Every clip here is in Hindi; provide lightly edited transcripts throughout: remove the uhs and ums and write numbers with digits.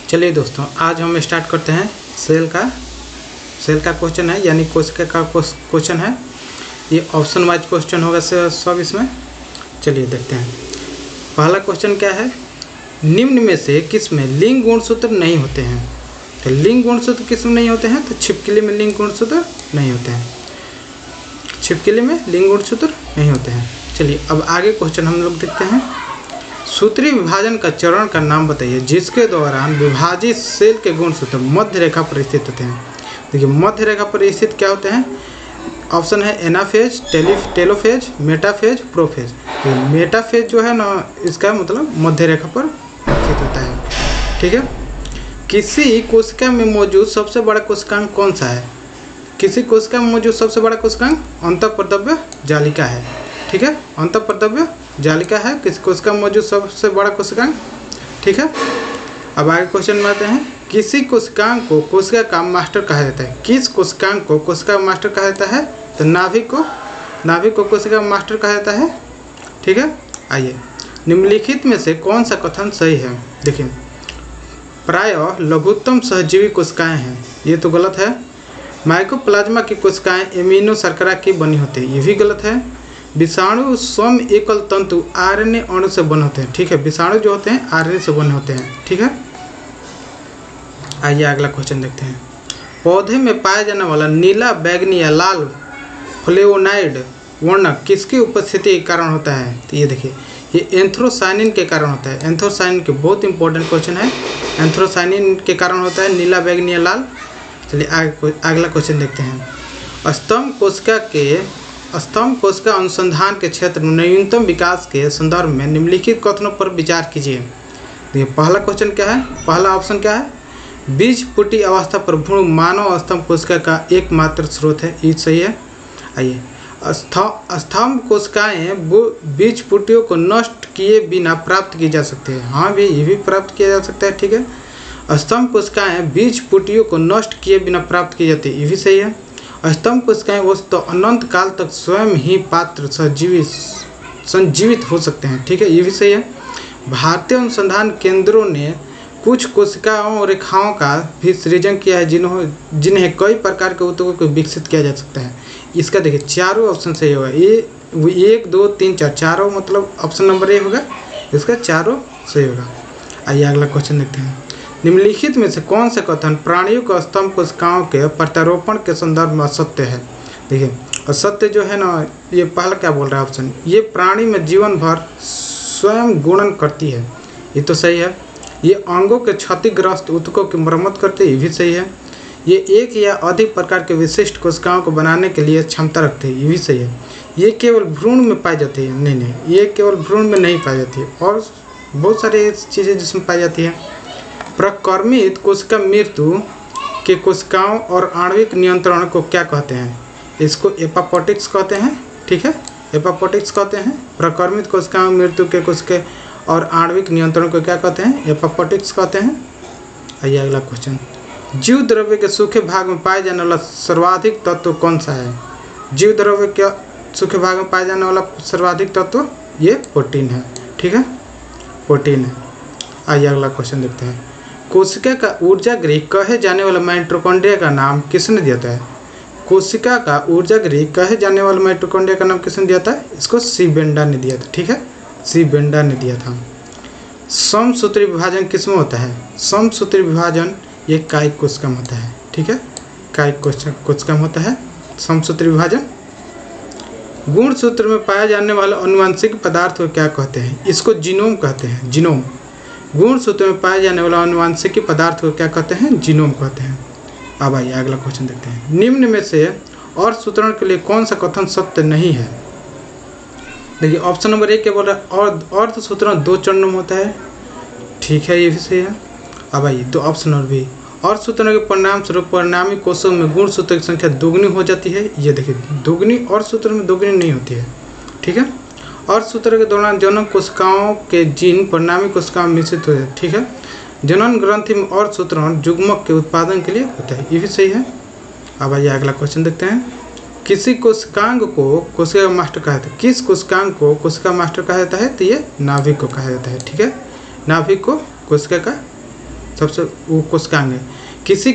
चलिए दोस्तों, आज हम स्टार्ट करते हैं सेल का क्वेश्चन है, यानी कोशिका का क्वेश्चन है। ये ऑप्शन वाइज क्वेश्चन होगा सब इसमें। चलिए देखते हैं। पहला क्वेश्चन क्या है, निम्न में से किस में लिंग गुणसूत्र नहीं होते हैं। तो लिंग गुणसूत्र किस में नहीं होते हैं, तो छिपकली में लिंग गुणसूत्र नहीं होते हैं। छिपकली में लिंग गुणसूत्र नहीं होते हैं। चलिए अब आगे क्वेश्चन हम लोग देखते हैं। सूत्रीय विभाजन का चरण का नाम बताइए जिसके दौरान विभाजित सेल के गुणसूत्र मध्य रेखा पर स्थित होते हैं। देखिए मध्य रेखा पर स्थित क्या होते हैं, ऑप्शन है एनाफेज, टेलोफेज, मेटाफेज, प्रोफेज। तो मेटाफेज जो है ना, इसका मतलब मध्य रेखा पर स्थित होता है। ठीक है। किसी कोशिका में मौजूद सबसे बड़ा कोशिकांग कौन सा है। किसी कोशिका में मौजूद सबसे बड़ा कोशिकांग अंतःप्रद्रव्य जालिका है। ठीक है, अंतःप्रद्रव्य जालिका है किसी कोशिका में मौजूद सबसे बड़ा कोशिकांग। ठीक है। अब आगे क्वेश्चन में आते हैं। किसी कोशिकांग को कोशिका का मास्टर कहा जाता है। किस कोशिकांग को कोशिका मास्टर कहा जाता है, तो नाभिक को कोशिका मास्टर कहा जाता है। ठीक है। आइए, निम्नलिखित में से कौन सा कथन सही है। देखिए, प्रायः लघुत्तम सहजीवी कोशिकाएं हैं, ये तो गलत है। माइकोप्लाज्मा की कोशिकाएं एमिनो शर्करा की बनी होती है, ये भी गलत है। विषाणु स्वयं एकल तंतु आरएनए अणु से बने होते हैं। ठीक है, विषाणु जो होते हैं आरएनए से बने होते हैं। ठीक है। आइए अगला क्वेश्चन देखते हैं। पौधे में पाया जाने वाला नीला, बैगनी या लाल फ्लेवोनाइड वर्णक किसकी उपस्थिति के कारण होता है। तो ये देखिए, ये एंथ्रोसाइनिन के कारण होता है। एंथ्रोसाइनिन के बहुत इंपॉर्टेंट क्वेश्चन है। एंथ्रोसाइनिन के कारण होता है नीला, बैगनी या लाल। चलिए अगला क्वेश्चन देखते हैं। स्तंभ कोशिका अनुसंधान के क्षेत्र में न्यूनतम विकास के संदर्भ में निम्नलिखित कथनों पर विचार कीजिए। देखिए पहला क्वेश्चन क्या है, पहला ऑप्शन क्या है, बीज पुटी अवस्था पर भ्रूण मानव स्तंभ कोशिका का एकमात्र स्रोत है, ये सही है। आइए, स्तंभ कोशिकाएं बीज पुटियों को नष्ट किए बिना प्राप्त की जा सकती है। हाँ भी, ये भी प्राप्त किया जा सकता है। ठीक है, स्तंभ कोशिकाएं बीज पुटियों को नष्ट किए बिना प्राप्त की जाती है, ये भी सही है। स्तंभ कोशिकाएं वस्तु अनंत काल तक स्वयं ही पात्र संजीवित हो सकते हैं। ठीक है, ये भी सही है। भारतीय अनुसंधान केंद्रों ने कुछ कोशिकाओं और रेखाओं का भी सृजन किया है जिन्हें कई प्रकार के ऊतकों को विकसित किया जा सकता है। इसका देखिए चारों ऑप्शन सही होगा। ये 1, 2, 3, 4 चारों, मतलब ऑप्शन नंबर ए होगा, इसका चारों सही होगा। आइए अगला क्वेश्चन देखते हैं। निम्नलिखित में से कौन सा कथन प्राणियों को स्तंभ कोशिकाओं के प्रत्यारोपण के संदर्भ में असत्य है। देखिए असत्य जो है ना, ये पहला क्या बोल रहा है ऑप्शन, ये प्राणी में जीवन भर स्वयं गुणन करती है, ये तो सही है। ये अंगों के क्षतिग्रस्त ऊतकों की मरम्मत करते हैं, ये भी सही है। ये एक या अधिक प्रकार के विशिष्ट कोशिकाओं को बनाने के लिए क्षमता रखते हैं, ये भी सही है। ये केवल भ्रूण में पाई जाती है, नहीं, ये केवल भ्रूण में नहीं पाई जाती है, और बहुत सारी चीज़ें जिसमें पाई जाती है। प्रकर्मित कोशिका मृत्यु के कोशिकाओं और आणविक नियंत्रण को क्या कहते हैं, इसको एपोप्टोटिक्स कहते हैं। ठीक है, एपोप्टोटिक्स कहते हैं। प्रकर्मित कोशिकाओं मृत्यु के कोशिका और आणविक नियंत्रण को क्या कहते हैं, एपोप्टोटिक्स कहते हैं। आइए अगला क्वेश्चन। जीव द्रव्य के सूखे भाग में पाए जाने वाला सर्वाधिक तत्व कौन सा है। जीव द्रव्य के सूखे भाग में पाए जाने वाला सर्वाधिक तत्व ये प्रोटीन है। ठीक है, प्रोटीन है। आइए अगला क्वेश्चन देखते हैं। कोशिका का ऊर्जा गृह कहे जाने वाला माइटोकॉन्ड्रिया का नाम किसने दिया था। कोशिका का ऊर्जा गृह कहे जाने वाला माइटोकॉन्ड्रिया का नाम किसने दिया था, इसको सी बेंडा ने दिया था। ठीक है, सी बेंडा ने दिया था। समसूत्री विभाजन किसमें होता है। समसूत्री विभाजन ये कायिक कोशिका में होता है। ठीक है, कायिक कोशिका में होता है समसूत्री विभाजन। गुणसूत्र में पाया जाने वाला अनुवांशिक पदार्थ को क्या कहते हैं, इसको जीनोम कहते हैं, जीनोम। गुणसूत्र में पाए जाने वाला अनुवांशिक पदार्थ को क्या कहते हैं, जीनोम कहते हैं। अब आइए अगला क्वेश्चन देखते हैं। निम्न में से और सूत्रण के लिए कौन सा कथन सत्य नहीं है। देखिए ऑप्शन नंबर 1 क्या बोल रहा है, और अर्थ सूत्रण 2 चरणों में होता है। ठीक है, ये भी सही है। अब आइए तो ऑप्शन नंबर बी, और सूत्रों के परिणाम स्वरूप परिणामी कोशों में गुणसूत्र की संख्या दोगुनी हो जाती है। ये देखिए दोगुनी, और सूत्र में दोगुनी नहीं होती है। ठीक है, और सूत्र के दौरान जनक कोशिकाओं के जीन परिणामी कोशिकाओं में मिश्रित हो जाते हैं। ठीक है, जनन ग्रंथि में और सूत्रण युग्मक के उत्पादन के लिए होता है, ये भी सही है। अब आइए अगला क्वेश्चन देखते हैं। किसी कोशिकांग को कोशिका मास्टर कहा जाता है। किस कोशिकांग को कोशिका मास्टर कहा जाता है, तो ये नाभिक को कहा जाता है। ठीक है, नाभिक को कोशिका का सबसे वो कोशिकांग है। किसी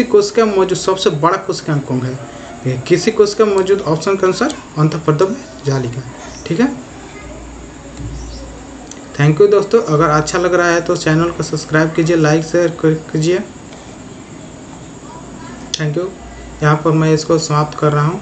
कोशिका में मौजूद सबसे बड़ा कोशिकांग कौन है? किसी कोशिका में मौजूद ऑप्शन के अनुसार अंतःप्रदम्य जालिका। ठीक है, थैंक यू दोस्तों। अगर अच्छा लग रहा है तो चैनल को सब्सक्राइब कीजिए, लाइक शेयर कीजिए। Thank you. यहाँ पर मैं इसको समाप्त कर रहा हूँ।